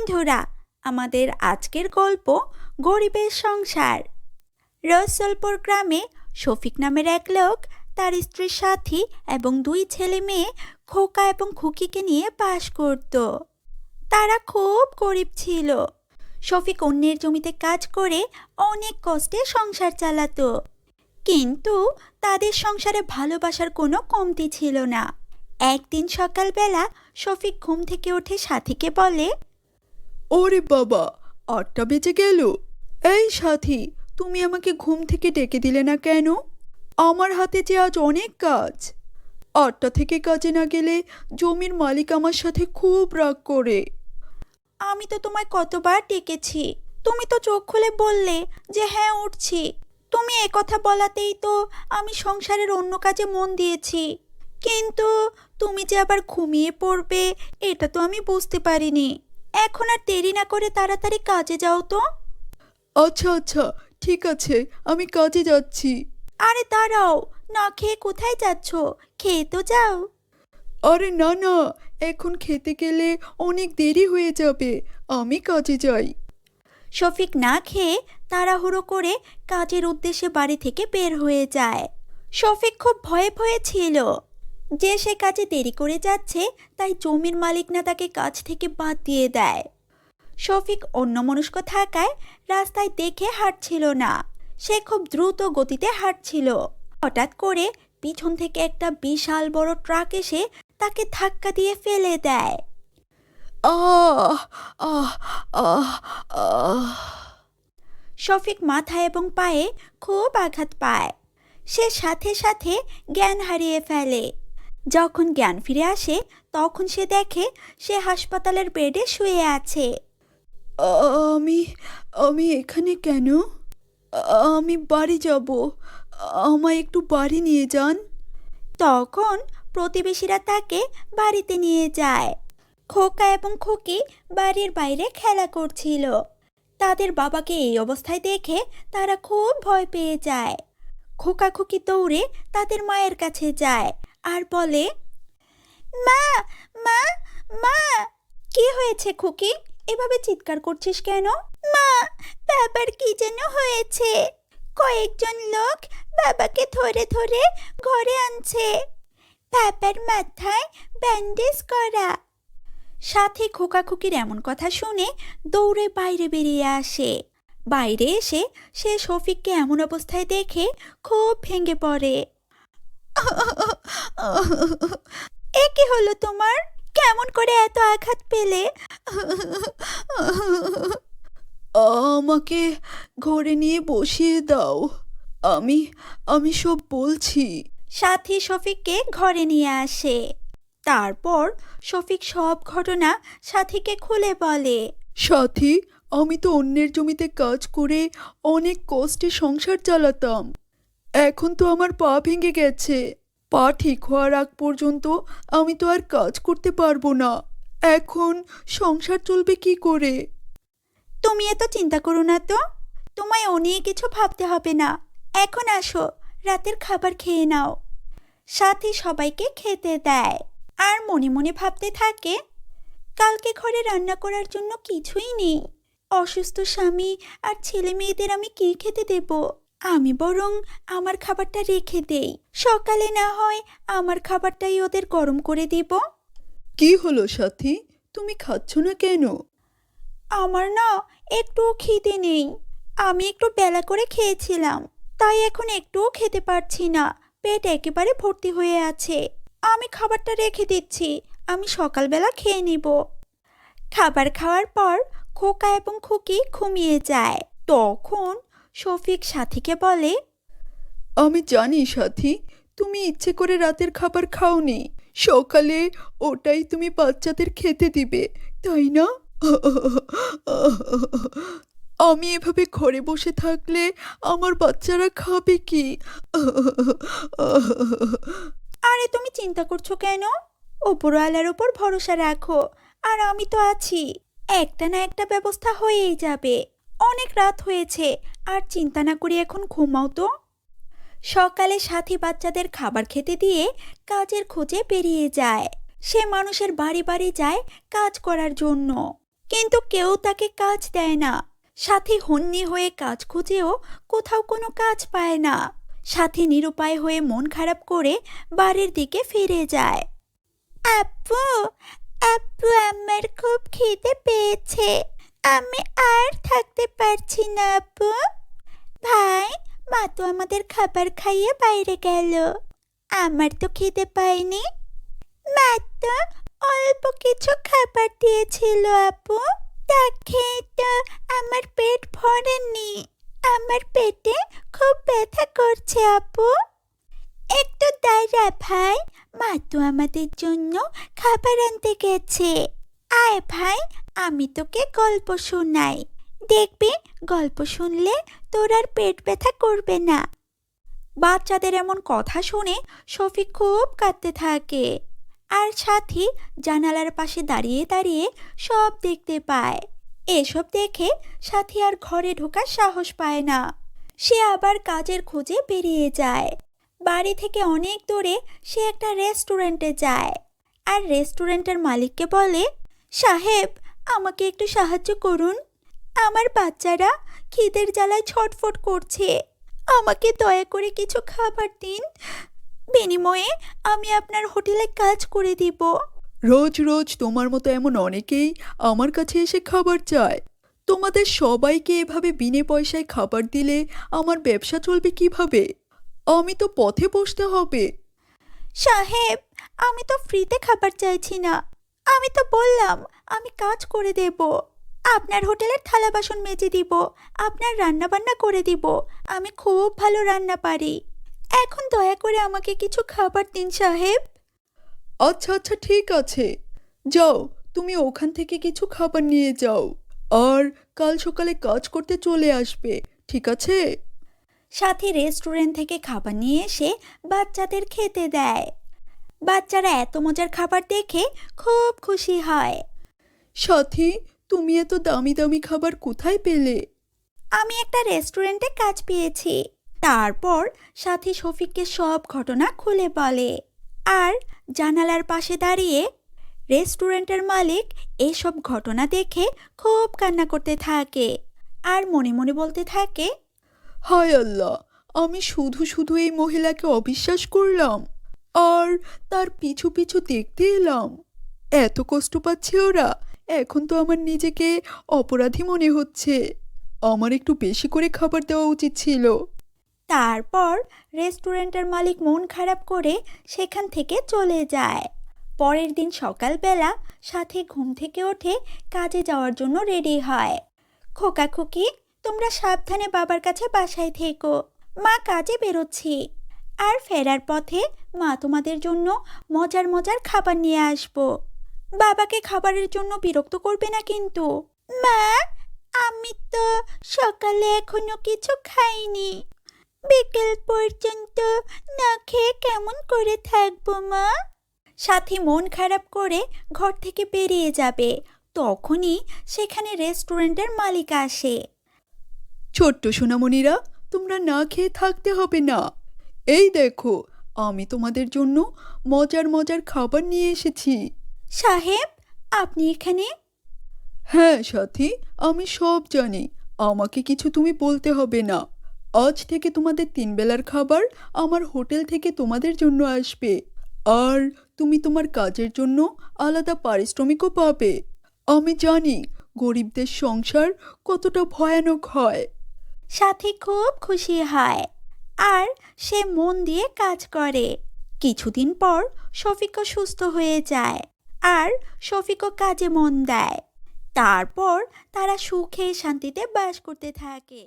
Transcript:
বন্ধুরা, আমাদের আজকের গল্প গরিবের সংসার। রসুলপুর গ্রামে শফিক নামের এক লোক তার স্ত্রীর সাথী এবং দুই ছেলে মেয়ে খোকা এবং খুকিকে নিয়ে বাস করত। তারা খুব গরিব ছিল। শফিক অন্যের জমিতে কাজ করে অনেক কষ্টে সংসার চালাতো, কিন্তু তাদের সংসারে ভালোবাসার কোনো কমতি ছিল না। একদিন সকালবেলা শফিক ঘুম থেকে উঠে সাথীকে বলে, ওরে বাবা, ৮টা বেজে গেল। এই সাথী, তুমি আমাকে ঘুম থেকে ডেকে দিলে না কেন? আমার হাতে যে আজ অনেক কাজ। ৮টা থেকে কাজে না গেলে জমির মালিক আমার সাথে খুব রাগ করে। আমি তো তোমায় কতবার ডেকেছি, তুমি তো চোখ খুলে বললে যে হ্যাঁ উঠছি। তুমি একথা বলাতেই তো আমি সংসারের অন্য কাজে মন দিয়েছি, কিন্তু তুমি যে আবার ঘুমিয়ে পড়বে এটা তো আমি বুঝতে পারিনি। এখন আর দেরি না করে তাড়াতাড়ি কাজে যাও তো। আচ্ছা আচ্ছা, ঠিক আছে, আমি কাজে যাচ্ছি। আরে দাঁড়াও, না খেয়ে কোথায় যাচ্ছ? খেয়ে তো যাও। আরে না না, এখন খেতে গেলে অনেক দেরি হয়ে যাবে, আমি কাজে যাই। শফিক না খেয়ে তাড়াহুড়ো করে কাজের উদ্দেশ্যে বাড়ি থেকে বের হয়ে যায়। শফিক খুব ভয়ে ভয়ে ছিল যে সে কাজে দেরি করে যাচ্ছে, তাই জমির মালিক না তাকে কাজ থেকে বাদ দিয়ে দেয়। শফিক অন্যমনস্ক থাকায় রাস্তায় দেখে হাঁটছিল না, সে খুব দ্রুত গতিতে হাঁটছিল। হঠাৎ করে পিছন থেকে একটা বিশাল বড় ট্রাক এসে তাকে ধাক্কা দিয়ে ফেলে দেয়। আহ আহ আহ আহ শফিক মাথা এবং পায়ে খুব আঘাত পায়। সে সাথে সাথে জ্ঞান হারিয়ে ফেলে। যখন জ্ঞান ফিরে আসে তখন সে দেখে সে হাসপাতালের বেডে শুয়ে আছে। আমি আমি এখানে কেন? আমি বাড়ি যাব, আমায় একটু বাড়ি নিয়ে যান। তখন প্রতিবেশীরা তাকে বাড়িতে নিয়ে যায়। খোকা এবং খুকি বাড়ির বাইরে খেলা করছিল। তাদের বাবাকে এই অবস্থায় দেখে তারা খুব ভয় পেয়ে যায়। খোকা খুকি দৌড়ে তাদের মায়ের কাছে যায় আর বলে, মা মা মা। কি হয়েছে খুকি, এভাবে চিৎকার করছিস কেন? মা, বাবার কি যেন হয়েছে। কয়েকজন লোক বাবাকে ধরে ধরে ঘরে আনছে। বাবার মাথায় ব্যান্ডেজ করা। সাথে খোকা খুকির এমন কথা শুনে দৌড়ে বাইরে বেরিয়ে আসে। বাইরে এসে সে শফিককে এমন অবস্থায় দেখে খুব ভেঙে পড়ে। এ কি হলো তোমার? কেমন করে এত আঘাত পেলে? আমাকে ঘরে নিয়ে বসিয়ে দাও, আমি আমি সব বলছি। সাথী শফিককে ঘরে নিয়ে আসে। তারপর শফিক সব ঘটনা সাথীকে খুলে বলে। সাথী, আমি তো অন্যের জমিতে কাজ করে অনেক কষ্টে সংসার চালাতাম। এখন তো আমার পা ভেঙে গেছে। পা ঠিক হওয়ার আগ পর্যন্ত আমি তো আর কাজ করতে পারবো না। এখন সংসার চলবে কি করে? তুমি এত চিন্তা করো না তো, তোমায় অনেক কিছু ভাবতে হবে না। এখন আসো, রাতের খাবার খেয়ে নাও। সাথী সবাইকে খেতে দেয় আর মনে মনে ভাবতে থাকে, কালকে ঘরে রান্না করার জন্য কিছুই নেই। অসুস্থ স্বামী আর ছেলে মেয়েদের আমি কি খেতে দেব? আমি বরং আমার খাবারটা রেখে দেই, সকালে না হয় আমার খাবারটাই ওদের গরম করে দিব। কি হলো সাথী, তুমি খাচ্ছ না কেন? আমার না একটুও খিদে নেই। আমি একটু বেলা করে খেয়েছিলাম, তাই এখন একটুও খেতে পারছি না। পেট একেবারে ভর্তি হয়ে আছে। আমি খাবারটা রেখে দিচ্ছি, আমি সকালবেলা খেয়ে নিব। খাবার খাওয়ার পর খোকা এবং খুকি ঘুমিয়ে যায়। তখন শফিক সাথীকে বলে, আমি জানি সাথী, তুমি ইচ্ছে করে রাতের খাবার খাওনি। সকালে ওটাই তুমি বাচ্চাদের খেতে দিবে, তাই না? আমি এভাবে ঘরে বসে থাকলে আমার বাচ্চারা খাবে কি? আরে তুমি চিন্তা করছো কেন? ওপরওয়ালার ওপর ভরসা রাখো, আর আমি তো আছি। একটা না একটা ব্যবস্থা হয়েই যাবে। অনেক রাত হয়েছে, আর চিন্তা না করে এখন ঘুমাও তো। সকালে সাথী বাচ্চাদের খাবার খেতে দিয়ে কাজের খোঁজে বেরিয়ে যায়। সে মানুষের বাড়ি বাড়ি যায় কাজ করার জন্য। কিন্তু কেউ তাকে কাজ দেয় না। সাথী হন্যে হয়ে কাজ খুঁজেও কোথাও কোনো কাজ পায় না। সাথী নিরুপায় হয়ে মন খারাপ করে বাড়ির দিকে ফিরে যায়। আপু, আপু, আমার খুব খিদে পেয়েছে, আমি আর থাকতে পারছি না আপু। ভাই, মা তো আমাদের খাবার খাইয়ে বাইরে গেল, আমার তো খিদে পায়নি। মা তো অল্প কিছু খাবার দিয়েছিল আপু, তা খেয়ে তো আমার পেট ভরেনি, আমার পেটে খুব ব্যথা করছে আপু। একটু দাঁড়া ভাই, মা তো আমাদের জন্য খাবার আনতে গেছে। আয় ভাই, আমি তোকে গল্প শোনাই, দেখবি গল্প শুনলে তোর আর পেট ব্যথা করবে না। বাচ্চাদের এমন কথা শুনে শফিক খুব কাঁদতে থাকে, আর সাথী জানালার পাশে দাঁড়িয়ে দাঁড়িয়ে সব দেখতে পায়। এসব দেখে সাথী আর ঘরে ঢোকার সাহস পায় না। সে আবার কাজের খোঁজে বেরিয়ে যায়। বাড়ি থেকে অনেক দূরে সে একটা রেস্টুরেন্টে যায়, আর রেস্টুরেন্টের মালিককে বলে, সাহেব, আমাকে একটু সাহায্য করুন, আমার বাচ্চারা খিদের জ্বালায় ছটফট করছে, আমাকে দয়া করে কিছু খাবার দিন, বিনিময়ে আমি আপনার হোটেলে কাজ করে দিব। রোজ রোজ তোমার মতো এমন অনেকেই আমার কাছে এসে খাবার চায়। তোমাদের সবাইকে এভাবে বিনে পয়সায় খাবার দিলে আমার ব্যবসা চলবে কিভাবে? আমি তো পথে বসতে হবে। সাহেব, আমি তো ফ্রিতে খাবার চাইছি না, আমি তো বললাম আমি কাজ করে দেব, আপনার হোটেলের থালা বাসন মেজে দিব, আপনার রান্না বান্না করে দিব, আমি খুব ভালো রান্না পারি, এখন দয়া করে আমাকে কিছু খাবার দিন সাহেব। আচ্ছা আচ্ছা, ঠিক আছে, যাও, তুমি ওখান থেকে কিছু খাবার নিয়ে যাও, আর কাল সকালে কাজ করতে চলে আসবে, ঠিক আছে? সাথী রেস্টুরেন্ট থেকে খাবার নিয়ে এসে বাচ্চাদের খেতে দেয়। বাচ্চারা এত মজার খাবার দেখে খুব খুশি হয়। সাথী, তুমি এত দামি দামি খাবার কোথায় পেলে? আমি একটা রেস্টুরেন্টে কাজ পেয়েছি। তারপর সাথী শফিককে সব ঘটনা খুলে বলে, আর জানালার পাশে দাঁড়িয়ে রেস্টুরেন্টের মালিক এসব ঘটনা দেখে খুব কান্না করতে থাকে, আর মনে মনে বলতে থাকে, হায় আল্লাহ, আমি শুধু শুধু এই মহিলাকে অবিশ্বাস করলাম, আর তার পিছু পিছু দেখতে এলাম। এত কষ্ট পাচ্ছে ওরা, এখন তো আমার নিজেকে অপরাধী মনে হচ্ছে। আমার একটু বেশি করে খাবার দেওয়া উচিত ছিল। তারপর রেস্টুরেন্টের মালিক মন খারাপ করে সেখান থেকে চলে যায়। পরের দিন সকালবেলা সাথী ঘুম থেকে ওঠে কাজে যাওয়ার জন্য রেডি হয়। খোকা খুকি, তোমরা সাবধানে বাবার কাছে বাসায় থেকো, মা কাজে বেরোচ্ছি, আর ফেরার পথে মা তোমাদের জন্য মজার মজার খাবার নিয়ে আসবো। বাবাকে খাবারের জন্য বিরক্ত করবে না কিন্তু। মা, আমি তো সকালে এখনো কিছু খাইনি, বিকেল পর্যন্ত না খেয়ে কেমন করে থাকবো মা? সাথী মন খারাপ করে ঘর থেকে বেরিয়ে যাবে, তখনই সেখানে রেস্টুরেন্টের মালিক আসে। ছোট্ট সোনামণিরা, তোমরা না খেয়ে থাকতে হবে না, এই দেখো, আমি তোমাদের জন্য মজার মজার খাবার নিয়ে এসেছি। সাহেব, আপনি এখানে? হ্যাঁ সাথী, আমি সব জানি, আমাকে কিছু তুমি বলতে হবে না। আজ থেকে তোমাদের 3 বেলার খাবার আমার হোটেল থেকে তোমাদের জন্য আসবে, আর তুমি তোমার কাজের জন্য আলাদা পারিশ্রমিকও পাবে। আমি জানি গরিবদের সংসার কতটা ভয়ানক হয়। সাথী খুব খুশি হয়, আর সে মন দিয়ে কাজ করে। কিছুদিন পর শফিকও সুস্থ হয়ে যায়, আর শফিকও কাজে মন দেয়। তারপর তারা সুখে শান্তিতে বাস করতে থাকে।